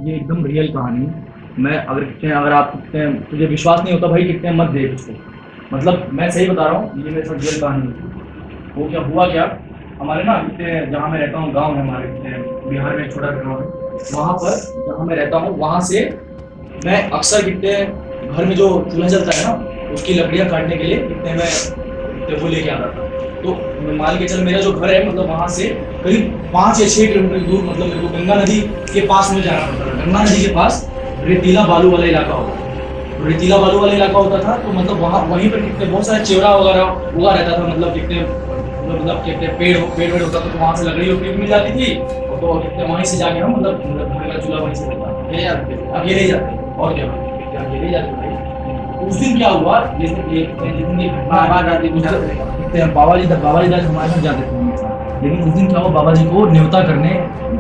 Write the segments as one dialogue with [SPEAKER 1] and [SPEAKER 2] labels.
[SPEAKER 1] ये एकदम रियल कहानी। मैं अगर कितने अगर आप कितने तुझे विश्वास नहीं होता भाई कितने मत देख उसको। मतलब मैं सही बता रहा हूँ, ये मेरे साथ रियल कहानी है। वो क्या हुआ क्या, हमारे ना कितने जहाँ मैं रहता हूँ गाँव है हमारे कितने बिहार में एक छोटा गाँव है, वहाँ पर जहाँ मैं रहता हूँ वहाँ से मैं अक्सर कितने घर में जो चूल्हा जलता है ना उसकी लकड़ियाँ काटने के लिए कितने मैं कितने वो लेके आता था। तो मान के चल मेरा जो घर है मतलब वहाँ से करीब 5 या 6 किलोमीटर दूर मतलब मेरे को गंगा नदी के पास में जाना पड़ता था। गंगा नदी के पास रेतीला बालू वाला इलाका होता था, तो रेतीला बालू वाला इलाका होता था तो मतलब वहाँ वहीं पर कितने बहुत सारे चेवरा वगैरह उगा रहता था। मतलब कितने मतलब कितने पेड़ पेड़ वेड़ होता था तो वहाँ से लकड़ी वकड़ी मिल जाती थी। और तो कितने वहीं से जाके हम मतलब घर का चूल्हा वहीं से होता अकेले ही जाते और क्या अकेले ही जाते भाई। उस दिन क्या हुआ, जैसे जितनी बाबा जी दास हमारे साथ जाते थे हमेशा। लेकिन उस दिन क्या हुआ, बाबा जी को न्योता करने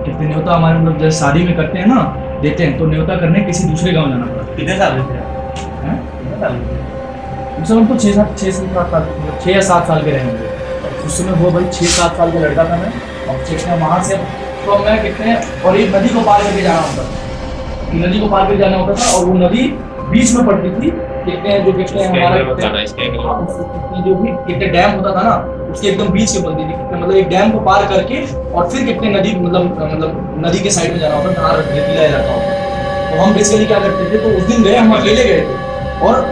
[SPEAKER 1] कितने न्योता हमारे मतलब जैसे शादी में करते हैं ना देते हैं, तो न्योता करने किसी दूसरे गांव जाना पड़ा।
[SPEAKER 2] कितने साल के थे
[SPEAKER 1] हैं?
[SPEAKER 2] कितने साल के थे?
[SPEAKER 1] उस समय हमको 6 या 7 साल के रहेंगे। उस समय वो भाई 6 7 साल का लड़का था मैं। और कितने वहां से तो मैं कितने और एक नदी को पार करके जाना होता था, नदी को पार करके जाना होता था और वो नदी बीच में पड़ती थी। कितने जो कितने हमारा कितने जो भी कितने डैम होता था ना उसके एकदम बीच के बनती थी। कितने मतलब एक डैम को पार करके और फिर कितने नदी मतलब नदी के साइड में जाना होता था, रेतीला इलाका होता था। तो हम बेसिकली क्या करते थे, तो उस दिन गए हम अकेले गए थे। और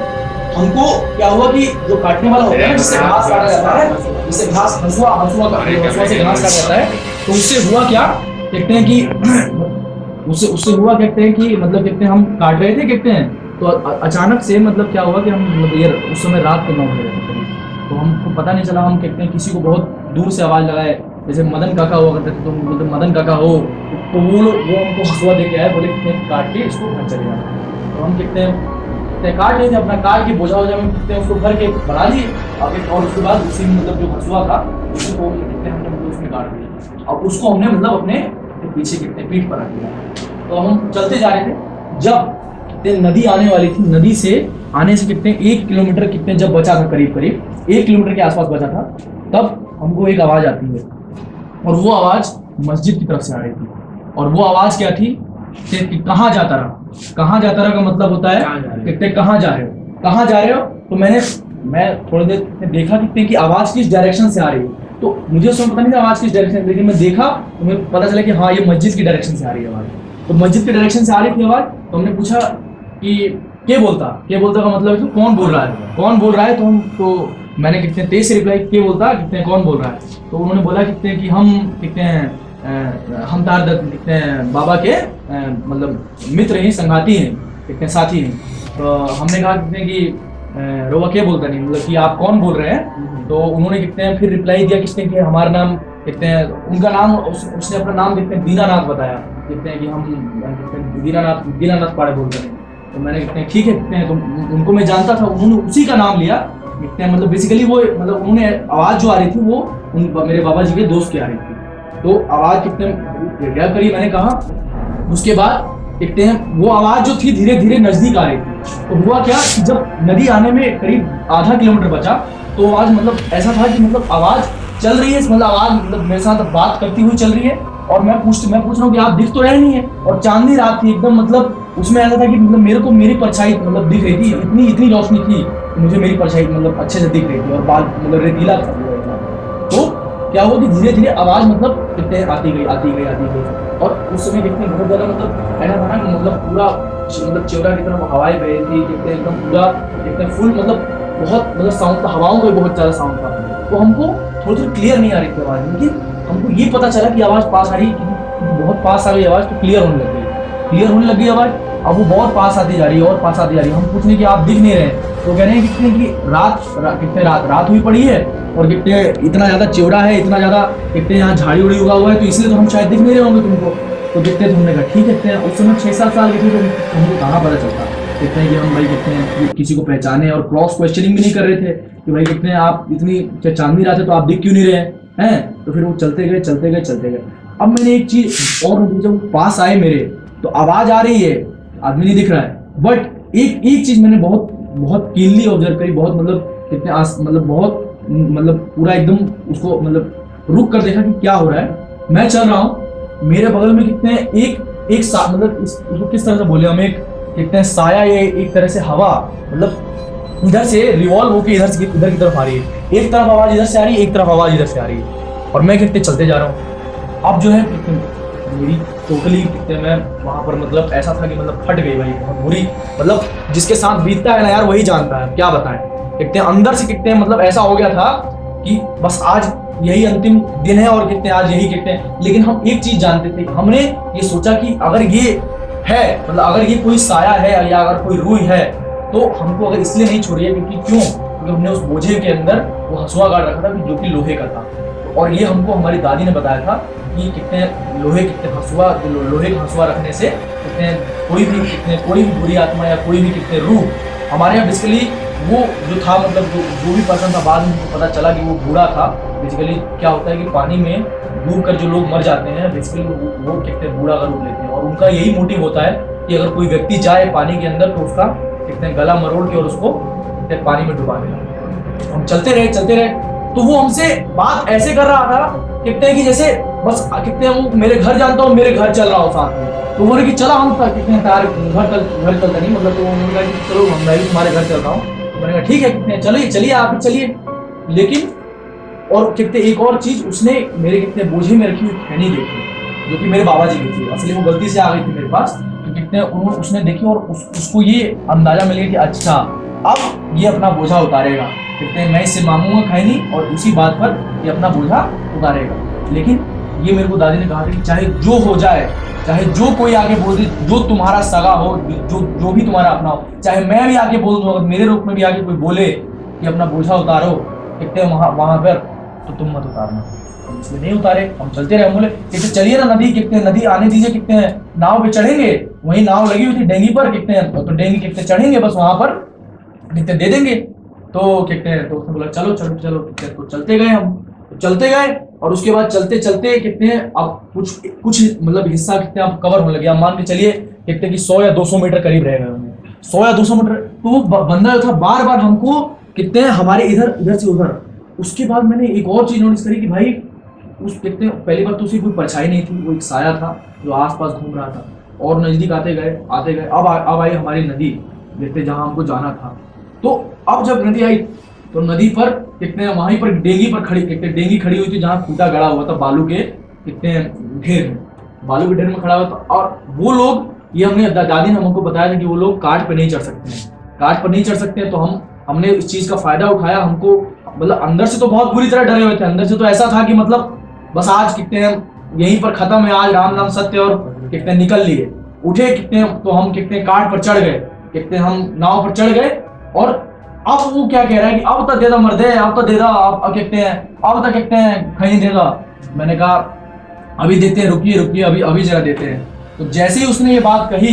[SPEAKER 1] हमको क्या हुआ कि जो काटने वाला होता है ना जिससे घास काटा जाता है, जिससे घास हंसुआ हंसुआ हंसुआ से घास काटा जाता है, तो उससे हुआ क्या कहते हैं कि उससे उससे हुआ कहते हैं कि मतलब कहते हैं हम काट रहे थे कहते हैं, तो अचानक से मतलब क्या हुआ कि हम मतलब ये उस समय रात के 9 बजे थे करीब। तो हमको पता नहीं चला, हम कहते हैं किसी को बहुत दूर से आवाज लगाए, जैसे मदन काका हुआ करते थे तो मतलब मदन काका हो, तो वो हमको हंसुआ दे के आए, बोले कितने काट के इसको घर चले जाना। तो हम कितने कितने काट लिए थे, अपना काट के बोझा वोझा में कितने उसको भर के बना लिए। और उसके बाद उसी में मतलब जो हंसुआ था उसी को कितने हमने मतलब उसमें काट दिया और उसको हमने मतलब अपने पीछे कितने पीठ पर रख दिया। तो हम चलते जा रहे थे, जब कितने नदी आने वाली थी, नदी से आने से कितने 1 किलोमीटर कितने जब बचा था, करीब करीब 1 किलोमीटर के आसपास बचा था, तब हमको एक आवाज आती है। और वो आवाज मस्जिद की तरफ से आ रही थी। और वो आवाज क्या थी कि कहाँ जाता रहा। कहाँ जाता रहा का मतलब होता है कितने कहाँ जा रहे हो, कहाँ जा रहे हो। तो मैं थोड़ी देर देखा कितने की आवाज किस डायरेक्शन से आ रही है। तो मुझे उस समय पता नहीं था आवाज किस डायरेक्शन, लेकिन मैं देखा तो मुझे पता चला कि हाँ ये मस्जिद की डायरेक्शन से आ रही है आवाज। तो मस्जिद की डायरेक्शन से आ रही थी आवाज, तो हमने पूछा कि के बोलता का मतलब है कि कौन बोल रहा है, कौन बोल रहा है। तो हम तो मैंने कितने तेज से रिप्लाई के बोलता कितने कौन बोल रहा है। तो उन्होंने बोला कितने कि हम कितने हम तार कितने बाबा के मतलब मित्र हैं, संगाती हैं, कितने साथी हैं। तो हमने कहा कितने कि रोवा के बोलता नहीं मतलब कि आप कौन बोल रहे हैं। तो उन्होंने कितने फिर रिप्लाई दिया किसने कि हमारा नाम कितने उनका नाम उसने अपना नाम कितने दीनानाथ बताया, कितने कि हम कितने दीनानाथ पाड़े बोलते हैं। तो मैंने कितने ठीक है कितने, तो उनको मैं जानता था, उन्होंने उसी का नाम लिया कितने मतलब बेसिकली वो मतलब उन्होंने आवाज जो आ रही थी वो मेरे बाबा जी के दोस्त की आ रही थी। तो आवाज कितने क्या करी मैंने कहा। उसके बाद देखते हैं वो आवाज जो थी धीरे धीरे नजदीक आ रही थी। तो हुआ क्या कि जब नदी आने में करीब आधा किलोमीटर बचा, तो आवाज मतलब ऐसा था कि मतलब आवाज चल रही है, मतलब आवाज मतलब मेरे साथ बात करती हुई चल रही है। और मैं पूछ रहा हूँ कि आप दिख तो रहे नहीं है। और चांदनी रात थी एकदम, मतलब उसमें ऐसा था कि मतलब मेरे को मेरी परछाई मतलब दिख रही थी, इतनी इतनी रोशनी थी कि मुझे मेरी परछाई मतलब अच्छे से दिख रही थी। और बाल मतलब रेतीला था तो क्या हुआ कि धीरे धीरे आवाज मतलब कितने आती गई आती गई आती गई। और उस समय कितने बहुत ज्यादा मतलब ऐसा था ना कि मतलब पूरा मतलब चेवरा की तरफ हवाएं बह रही थी, कितने एकदम पूरा कितने फुल मतलब बहुत मतलब साउंड था, हवाओं का बहुत ज्यादा साउंड था। तो हमको थोड़ी थोड़ी क्लियर नहीं आ रही थी आवाज, लेकिन हमको ये पता चला कि आवाज पास आ रही है, बहुत पास आ गई आवाज, तो क्लियर होने लग गई, क्लियर होने लगी आवाज। अब वो बहुत पास आती जा रही है और पास आती जा रही है। हम पूछने कि आप दिख नहीं रहे, तो कह रहे हैं कितने की कितने रात हुई पड़ी है और कितने इतना ज्यादा चौड़ा है, इतना ज्यादा कितने यहाँ झाड़ी उड़ी उगा हुआ है, तो इसलिए तो हम शायद दिख नहीं रहे होंगे तुमको। तो दिखते तो हमने कहा ठीक है। उस समय 6 7 साल की थी तो हमको कहाँ पता चलता कितने कि हम भाई कितने किसी को पहचाने और क्रॉस क्वेश्चनिंग भी नहीं कर रहे थे कि भाई कितने आप इतनी चांदनी रात है तो आप दिख क्यों नहीं रहे हैं। तो फिर वो चलते गए चलते गए चलते गए। अब मैंने एक चीज और नोटिस, जब पास आए मेरे तो आवाज आ रही है, आदमी नहीं दिख रहा है, बट एक एक चीज मैंने बहुत बहुत कीनली ऑब्जर्व करी, बहुत मतलब कितने मतलब बहुत मतलब पूरा एकदम उसको मतलब रुक कर देखा कि क्या हो रहा है। मैं चल रहा हूँ, मेरे बगल में कितने एक मतलब इसको किस तरह से बोले हम, एक कहते हैं साया, ये एक तरह से हवा, मतलब इधर से रिवॉल्व होकर इधर की तरफ आ रही है, एक तरफ आवाज इधर से आ रही है, एक तरफ आवाज इधर से आ रही है, और मैं कहते चलते जा रहा हूँ। अब जो है मेरी टोटली कहते मैं वहां पर मतलब ऐसा था कि मतलब फट गई भाई, बहुत बुरी, मतलब जिसके साथ बीतता है ना यार वही जानता है, क्या बताएं। कहते हैं अंदर से कहते हैं मतलब ऐसा हो गया था कि बस आज यही अंतिम दिन है, और कहते हैं आज यही कहते हैं। लेकिन हम एक चीज जानते थे, हमने ये सोचा कि अगर ये है, मतलब अगर ये कोई साया है या अगर कोई रूह है, तो हमको अगर इसलिए नहीं छोड़ी है क्योंकि हमने उस बोझे के अंदर वो हंसुआ गाड़ रखा था जो कि लोहे का था। और ये हमको हमारी दादी ने बताया था कि कितने लोहे का हंसुआ रखने से कितने कोई भी बुरी आत्मा या कोई भी कितने रूह हमारे यहाँ बेसिकली वो जो था, मतलब जो भी पर्सन था, बाद में हमको पता चला कि वो बूढ़ा था। बेसिकली क्या होता है कि पानी में डूब कर जो लोग मर जाते हैं बेसिकली वो कहते हैं बूढ़ा का रूप लेते हैं, और उनका यही मोटिव होता है कि अगर कोई व्यक्ति जाए पानी के अंदर तो उसका कहते हैं गला मरोड़ के और उसको पानी में डुबा देना। हम चलते रहे, तो वो हमसे बात ऐसे कर रहा था कहते हैं कि जैसे बस कहते हैं वो मेरे घर जानता हूँ, मेरे घर चल रहा हो साथ में। तो बोले कि चला हम कहते हैं तार घर चलता नहीं, मतलब तो उन्होंने कहा कि चलो मैं भी तुम्हारे घर चल रहा हूँ। मैंने कहा ठीक है, कितने चलिए आप चलिए। लेकिन और कहते एक और चीज, उसने मेरे कितने बोझे में रखी हुई खैनी देखी जो कि मेरे बाबा जी की थी। असली वो गलती से आ गई थी मेरे पास, तो कितने उसने देखी और उसको ये अंदाजा मिल गया कि अच्छा अब ये अपना बोझा उतारेगा। कहते हैं मैं इससे मांगूंगा खैनी और उसी बात पर ये अपना बोझा उतारेगा। लेकिन ये मेरे को दादी ने कहा था कि चाहे जो हो जाए, चाहे जो कोई आके बोल दे, जो तुम्हारा सगा हो, जो भी तुम्हारा अपना हो, चाहे मैं भी आके बोल दूं, अगर मेरे रूप में भी आके कोई बोले कि अपना बोझा उतारो कहते हैं वहां पर, तो तुम मत उतारना। हम इसलिए नहीं उतारे, हम चलते रहे। बोले कहते चलिए ना नदी, कहते हैं नदी आने दीजिए, कहते हैं नाव पे चढ़ेंगे। वही नाव लगी हुई थी डेंगी पर, कहते हैं तो डेंगी कहते चढ़ेंगे, बस वहां पर कहते दे देंगे। तो कहते हैं तो उसने बोला चलो चलो चलो, तो चलते गए, हम चलते गए। और उसके बाद चलते चलते कहते हैं अब कुछ मतलब हिस्सा कहते हैं अब कवर होने लगे। अब मान के चलिए कहते हैं कि 100 या 200 मीटर करीब रह गए, 100 या 200 मीटर। तो वो बंदा जो था बार बार हमको कहते हैं हमारे इधर से उधर। उसके बाद मैंने एक और चीज नोटिस करी कि भाई उस कहते हैं पहली बार तो उसकी कोई परछाई नहीं थी, वो एक साया था जो आसपास घूम रहा था। और नजदीक आते गए। अब आई हमारी नदी, देखते जहां हमको जाना था। तो अब जब नदी आई तो नदी पर कितने वहीं पर डेंगी खड़ी हुई थी, जहाँ खूंटा गड़ा हुआ था बालू के कितने ढेर में, बालू के ढेर में खड़ा हुआ था। और वो लोग, ये हमने दादी ने हमको बताया था कि वो लोग काट पर नहीं चढ़ सकते हैं। तो हमने इस चीज का फायदा उठाया। हमको मतलब अंदर से तो बहुत बुरी तरह डरे हुए थे, अंदर से तो ऐसा था कि मतलब बस आज कितने यहीं पर खत्म है, आज राम नाम सत्य, और कितने निकल लिए उठे कितने। तो हम कितने काट पर चढ़ गए, कितने हम नाव पर चढ़ गए। और अब वो क्या कह रहा है कि अब तक दे दो मर्दे, अब तो दे दो, अब कहते हैं अब तक कहते हैं कहीं दे दो। मैंने कहा अभी देते हैं, रुकिए अभी जरा देते हैं। तो जैसे ही उसने ये बात कही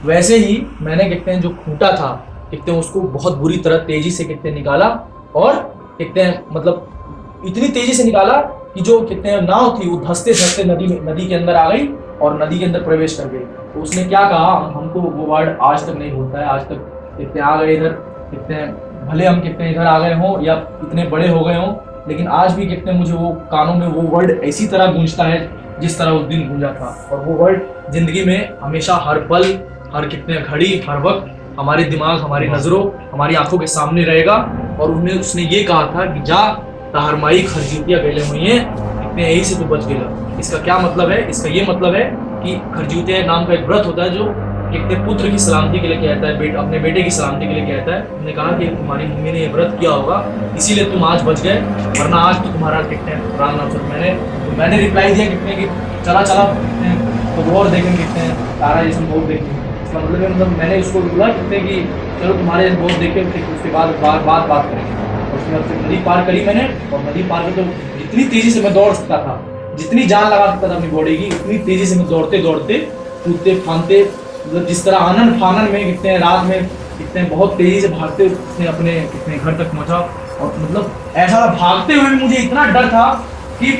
[SPEAKER 1] वैसे ही मैंने कहते हैं जो खूंटा था कहते हैं उसको बहुत बुरी तरह तेजी से कहते हैं निकाला। और कहते हैं मतलब इतनी तेजी से निकाला कि जो कहते हैं नाव थी वो धंसते धंसते नदी के अंदर आ गई और नदी के अंदर प्रवेश कर गई। तो उसने क्या कहा, हमको वो वर्ड आज तक नहीं भूलता है। आज तक कहते आ गए इधर, कहते हैं भले हम कहते हैं इधर आ गए हों या इतने बड़े हो गए हों, लेकिन आज भी कहते हैं मुझे वो कानों में वो वर्ड ऐसी तरह गूंजता है जिस तरह उस दिन गूंजा था। और वो वर्ड जिंदगी में हमेशा, हर पल, हर कितने घड़ी, हर वक्त हमारे दिमाग, हमारी नजरों, हमारी आंखों के सामने रहेगा। और उसने ये कहा था कि जा तहरमाई खरजूतियाँ गले हुई हैं, इतने यही से तो बच गया। इसका क्या मतलब है? इसका ये मतलब है कि खरजूतियाँ नाम का एक व्रत होता है जो एक पुत्र की सलामती के लिए कहता है, अपने बेटे की सलामती के लिए कहता है। उन्होंने कहा कि तुम्हारी मम्मी ने ये व्रत किया होगा इसीलिए तुम आज बच गए, वरना आज तो तुम्हारा कितने राम नाम से। मैंने रिप्लाई दिया कितने कि चला तो और देखेंगे कितने तारा जैसे बहुत देखेंगे। इसका मतलब मैंने उसको बोला कितने कि चलो तुम्हारे बहुत देखे, उसके बाद बात करेंगे। और उसके बाद नदी पार करी मैंने, और नदी पार कर तो जितनी तेजी से मैं दौड़ सकता था, जितनी जान लगा सकता था अपनी बॉडी की, उतनी तेजी से मैं दौड़ते कूदते फांदते, मतलब जिस तरह आनंद फानन में कितने रात में कितने बहुत तेजी से भागते अपने कितने घर तक पहुंचा। और मतलब ऐसा भागते हुए भी मुझे इतना डर था कि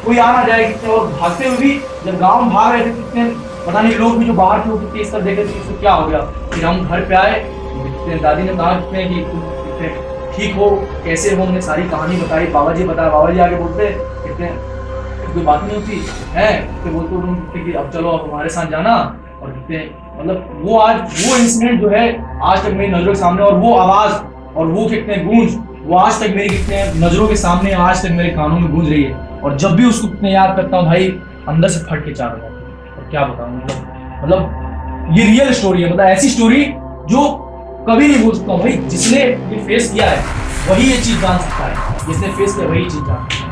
[SPEAKER 1] कोई आ ना जाए। और भागते हुए भी जब गाँव में भाग रहे थे कितने पता नहीं लोग भी जो बाहर थे वो कितने इस तरह देखे थे इसको क्या हो गया। फिर हम घर पे आए, दादी ने कहा कि तुम ठीक हो, कैसे हो, हमने सारी कहानी बताई। बाबा जी आगे बोलते कितने कोई बात नहीं होती है। तो बोलते उन्होंने कि अब चलो अब हमारे साथ जाना, और कितने मतलब वो आज वो इंसिडेंट जो है आज तक मेरी नजरों के सामने, और वो आवाज और वो कितने गूंज वो आज तक मेरी कितने नजरों के सामने, आज तक मेरे कानों में गूंज रही है। और जब भी उसको कितने याद करता हूँ भाई, अंदर से फट के चार हो जाता है। और क्या बताऊँ, मतलब ये रियल स्टोरी है, मतलब ऐसी स्टोरी जो कभी नहीं भूल सकता हूँ भाई। जिसने ये फेस किया है वही ये चीज जान सकता है, जिसने फेस किया वही चीज जान सकता है।